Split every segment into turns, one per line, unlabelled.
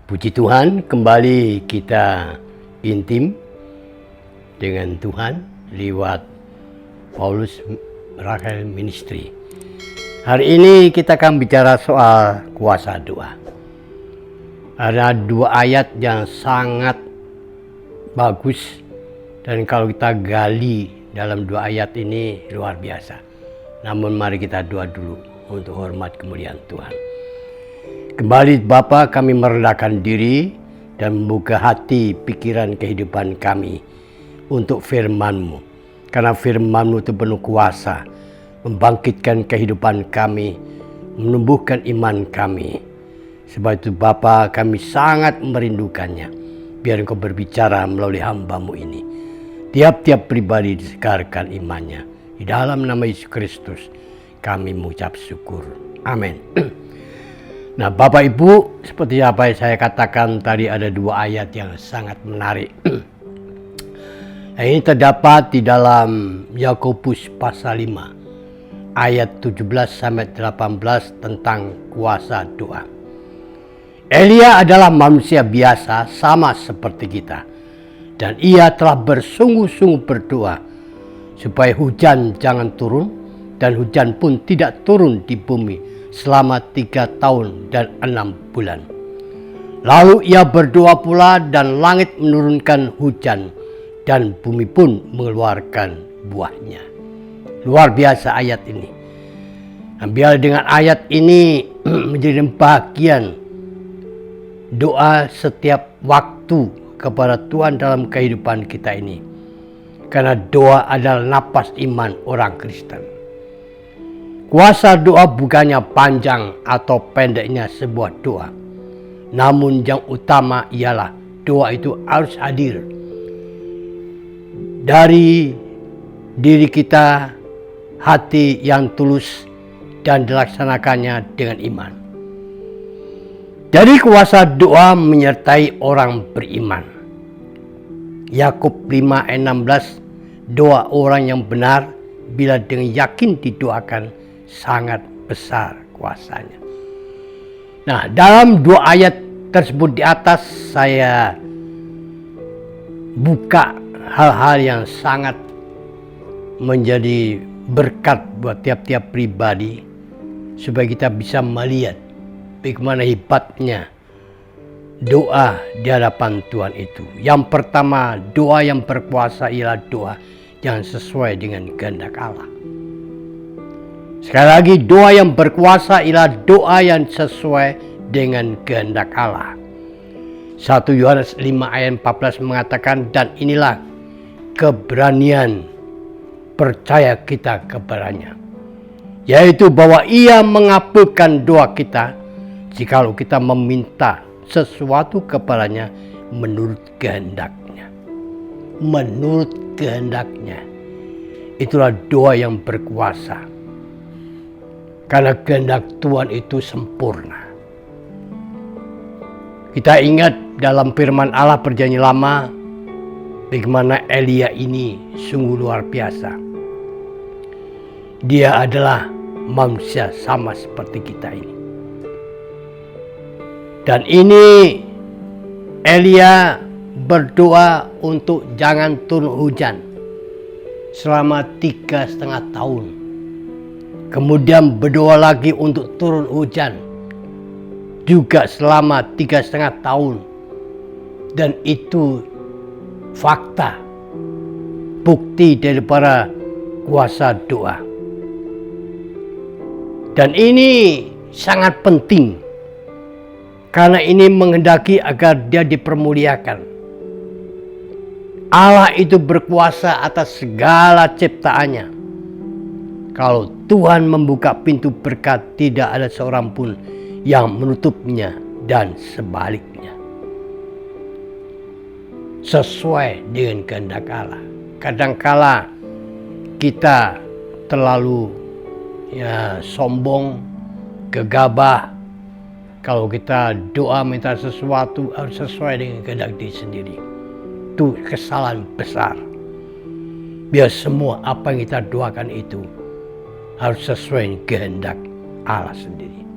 Puji Tuhan, kembali kita intim dengan Tuhan lewat Paulus Rachel Ministry. Hari ini kita akan bicara soal kuasa doa. Ada dua ayat yang sangat bagus dan kalau kita gali dalam dua ayat ini luar biasa. Namun mari kita doa dulu untuk hormat kemuliaan Tuhan. Kembali Bapa, kami merendahkan diri dan membuka hati, pikiran, kehidupan kami untuk firman-Mu. Karena firman-Mu itu penuh kuasa, membangkitkan kehidupan kami, menumbuhkan iman kami. Sebab itu Bapa, kami sangat merindukannya. Biar Engkau berbicara melalui hamba-Mu ini. Tiap-tiap pribadi disegarkan imannya. Di dalam nama Yesus Kristus kami mengucap syukur. Amin. Nah, Bapak Ibu, seperti apa yang saya katakan tadi, ada dua ayat yang sangat menarik. Ini terdapat di dalam Yakobus pasal 5 ayat 17 sampai 18 tentang kuasa doa. Elia adalah manusia biasa sama seperti kita, dan ia telah bersungguh-sungguh berdoa supaya hujan jangan turun, dan hujan pun tidak turun di bumi selama 3 tahun dan 6 bulan. Lalu ia berdoa pula dan langit menurunkan hujan dan bumi pun mengeluarkan buahnya. Luar biasa ayat ini. Biar dengan ayat ini menjadi bagian doa setiap waktu kepada Tuhan dalam kehidupan kita ini. Karena doa adalah napas iman orang Kristen. Kuasa doa bukannya panjang atau pendeknya sebuah doa. Namun yang utama ialah doa itu harus hadir dari diri kita, hati yang tulus dan dilaksanakannya dengan iman. Jadi kuasa doa menyertai orang beriman. Yakub 5 ayat 16, doa orang yang benar bila dengan yakin didoakan sangat besar kuasanya. Nah, dalam dua ayat tersebut di atas saya buka hal-hal yang sangat menjadi berkat buat tiap-tiap pribadi supaya kita bisa melihat bagaimana hebatnya doa di hadapan Tuhan itu. Yang pertama, doa yang berkuasa ialah doa yang sesuai dengan kehendak Allah. Sekali lagi, doa yang berkuasa ialah doa yang sesuai dengan kehendak Allah. 1 Yohanes 5 ayat 14 mengatakan, dan inilah keberanian percaya kita kepadanya, yaitu bahwa ia mengabulkan doa kita jikalau kita meminta sesuatu kepadanya menurut kehendaknya. Menurut kehendaknya. Itulah doa yang berkuasa. Karena kehendak Tuhan itu sempurna. Kita ingat dalam firman Allah perjanjian lama, bagaimana Elia ini sungguh luar biasa. Dia adalah manusia sama seperti kita ini. Dan ini Elia berdoa untuk jangan turun hujan selama 3,5 tahun. Kemudian berdoa lagi untuk turun hujan juga selama 3,5 tahun. Dan itu fakta, bukti daripada kuasa doa. Dan ini sangat penting. Karena ini menghendaki agar dia dipermuliakan. Allah itu berkuasa atas segala ciptaannya. Kalau Tuhan membuka pintu berkat, tidak ada seorang pun yang menutupnya dan sebaliknya. Sesuai dengan kehendak Allah. Kadangkala kita terlalu sombong, gegabah. Kalau kita doa minta sesuatu harus sesuai dengan kehendak diri sendiri. Itu kesalahan besar. Biar semua apa yang kita doakan itu harus sesuai dengan kehendak Allah sendiri.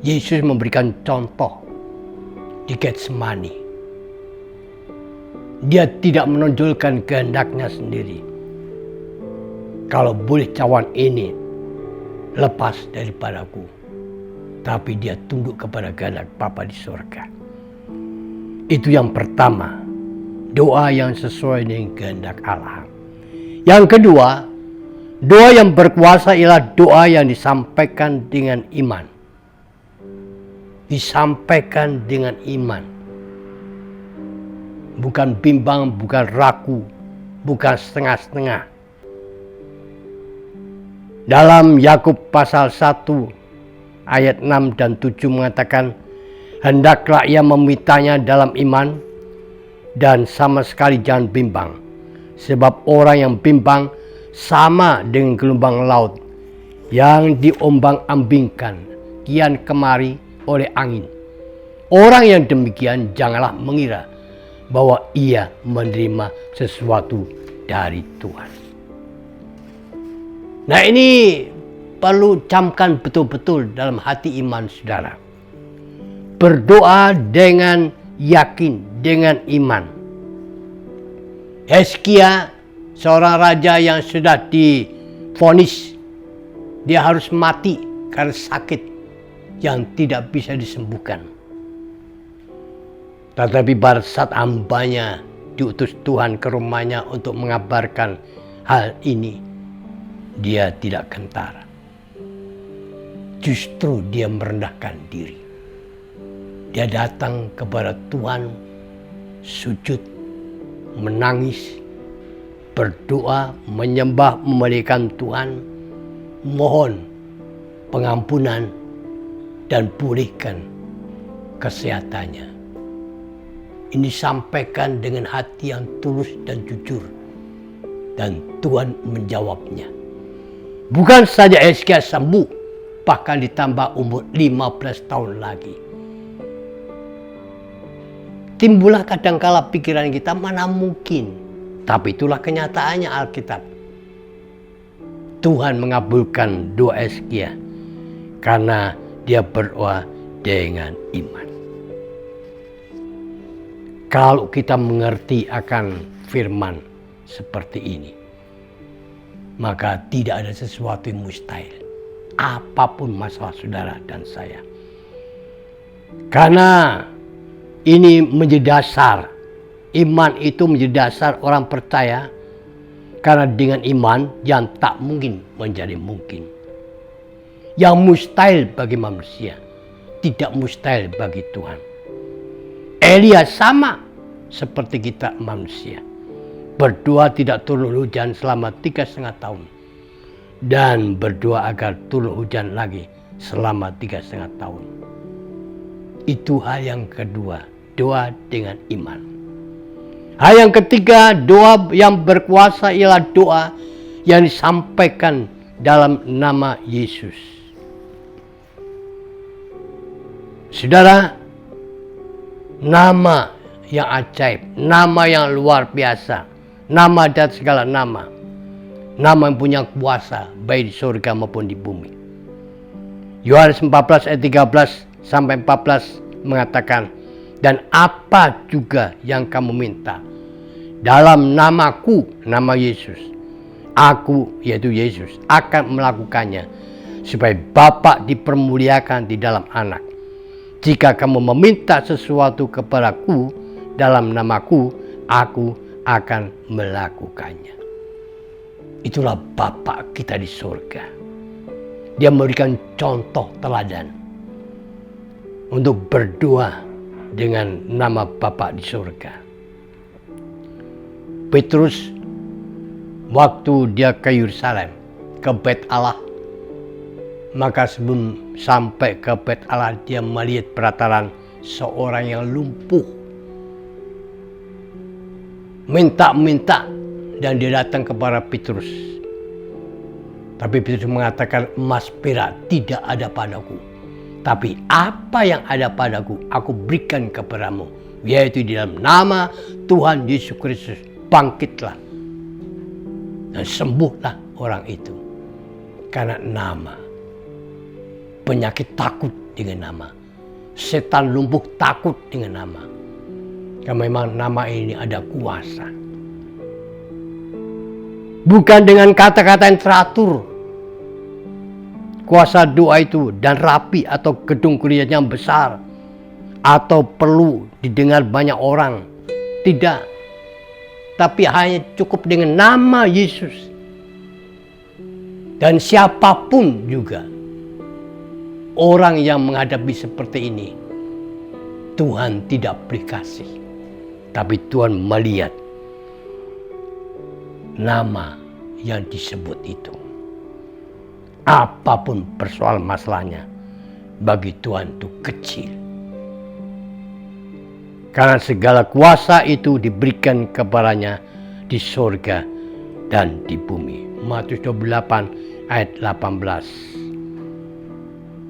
Yesus memberikan contoh di Getsemani. Dia tidak menonjolkan kehendaknya sendiri. Kalau boleh cawan ini lepas daripadaku. Tapi dia tunduk kepada kehendak Bapa di surga. Itu yang pertama. Doa yang sesuai dengan kehendak Allah. Yang kedua, doa yang berkuasa ialah doa yang disampaikan dengan iman. Disampaikan dengan iman. Bukan bimbang, bukan ragu, bukan setengah-setengah. Dalam Yakub pasal 1 ayat 6 dan 7 mengatakan, hendaklah ia memintanya dalam iman dan sama sekali jangan bimbang. Sebab orang yang bimbang sama dengan gelombang laut yang diombang-ambingkan kian kemari oleh angin. Orang yang demikian janganlah mengira bahwa ia menerima sesuatu dari Tuhan. Nah, ini perlu camkan betul-betul dalam hati iman saudara. Berdoa dengan yakin, dengan iman. Hizkia, seorang raja yang sudah divonis, dia harus mati karena sakit yang tidak bisa disembuhkan. Tetapi pada saat hambanya diutus Tuhan ke rumahnya untuk mengabarkan hal ini, dia tidak gentar. Justru dia merendahkan diri. Dia datang kepada Tuhan, sujud, menangis, berdoa, menyembah, memuliakan Tuhan, mohon pengampunan dan pulihkan kesehatannya. Ini disampaikan dengan hati yang tulus dan jujur, dan Tuhan menjawabnya. Bukan saja Hizkia sembuh, bahkan ditambah umur 15 tahun lagi. Timbullah kadangkala pikiran kita, mana mungkin. Tapi itulah kenyataannya Alkitab. Tuhan mengabulkan doa Hizkia karena dia berdoa dengan iman. Kalau kita mengerti akan firman seperti ini, maka tidak ada sesuatu yang mustahil. Apapun masalah saudara dan saya. Karena ini menjadi dasar. Iman itu menjadi dasar orang percaya. Karena dengan iman yang tak mungkin menjadi mungkin. Yang mustahil bagi manusia, tidak mustahil bagi Tuhan. Elia sama seperti kita manusia. Berdoa tidak turun hujan selama 3,5 tahun. Dan berdoa agar turun hujan lagi selama 3,5 tahun. Itu hal yang kedua, doa dengan iman. Hal yang ketiga, doa yang berkuasa ialah doa yang disampaikan dalam nama Yesus. Saudara, nama yang ajaib, nama yang luar biasa, nama dan segala nama. Nama yang punya kuasa baik di surga maupun di bumi. Yohanes 14 ayat 13 sampai 14 mengatakan, dan apa juga yang kamu minta dalam namaku, nama Yesus, aku yaitu Yesus akan melakukannya supaya Bapa dipermuliakan di dalam Anak. Jika kamu meminta sesuatu kepadaku dalam namaku, aku akan melakukannya. Itulah Bapa kita di surga. Dia memberikan contoh teladan untuk berdoa dengan nama Bapa di surga. Petrus waktu dia ke Yerusalem, ke Bait Allah, maka sebelum sampai ke Bait Allah dia melihat perataran seorang yang lumpuh. Minta-minta dan dia datang kepada Petrus. Tapi Petrus mengatakan, emas perak tidak ada padaku. Tapi apa yang ada padaku, aku berikan kepadamu. Yaitu di dalam nama Tuhan Yesus Kristus, bangkitlah. Dan sembuhlah orang itu. Karena nama. Penyakit takut dengan nama. setan lumpuh takut dengan nama. Karena memang nama ini ada kuasa. Bukan dengan kata-kata yang teratur. Kuasa doa itu dan rapi atau gedung gereja yang besar. Atau perlu didengar banyak orang. Tidak. Tapi hanya cukup dengan nama Yesus. Dan siapapun juga. Orang yang menghadapi seperti ini. Tuhan tidak beri kasih. Tapi Tuhan melihat nama yang disebut itu. Apapun persoalan masalahnya, bagi Tuhan itu kecil. Karena segala kuasa itu diberikan kepadanya di sorga dan di bumi. Matius 28 ayat 18.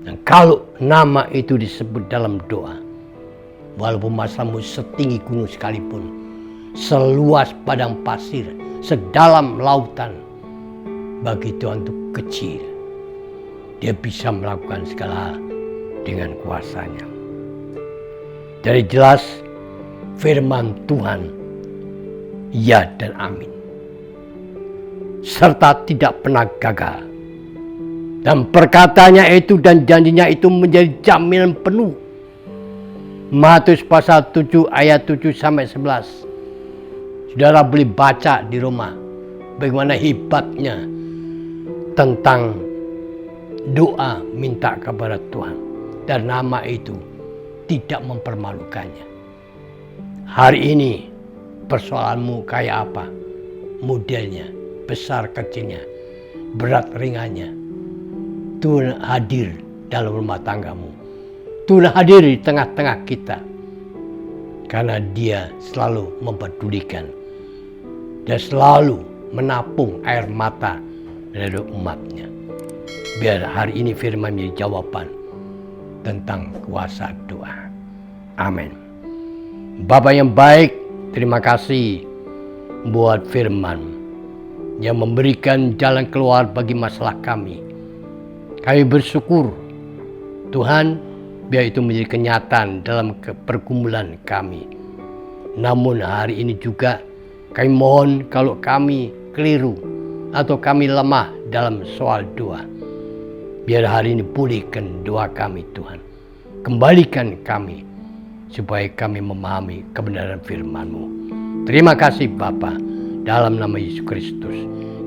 Dan kalau nama itu disebut dalam doa, walaupun masalahmu setinggi gunung sekalipun, seluas padang pasir, sedalam lautan, bagi Tuhan itu kecil. Dia bisa melakukan segala hal dengan kuasanya. Jadi jelas firman Tuhan, ya dan amin. Serta tidak pernah gagal. Dan perkataannya itu dan janjinya itu menjadi jaminan penuh. Matius pasal 7 ayat 7 sampai 11. Saudara boleh baca di rumah bagaimana hebatnya tentang doa minta kepada Tuhan. Dan nama itu tidak mempermalukannya. Hari ini persoalanmu kayak apa? Modelnya, besar kecilnya, berat ringannya. Tuhan hadir dalam rumah tanggamu. Tuhan hadir di tengah-tengah kita. Karena Dia selalu mempedulikan. Dia selalu menapung air mata dari umatnya. Biar hari ini firman menjadi jawaban tentang kuasa doa. Amin. Bapa yang baik, terima kasih buat firman yang memberikan jalan keluar bagi masalah kami. Kami bersyukur Tuhan, biar itu menjadi kenyataan dalam pergumulan kami. Namun hari ini juga kami mohon kalau kami keliru atau kami lemah dalam soal doa. Biar hari ini pulihkan doa kami Tuhan. Kembalikan kami supaya kami memahami kebenaran firman-Mu. Terima kasih Bapa. Dalam nama Yesus Kristus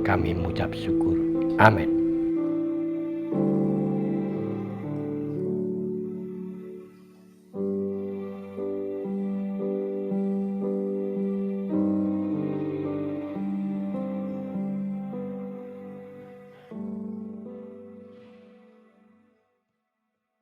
kami mengucap syukur. Amin.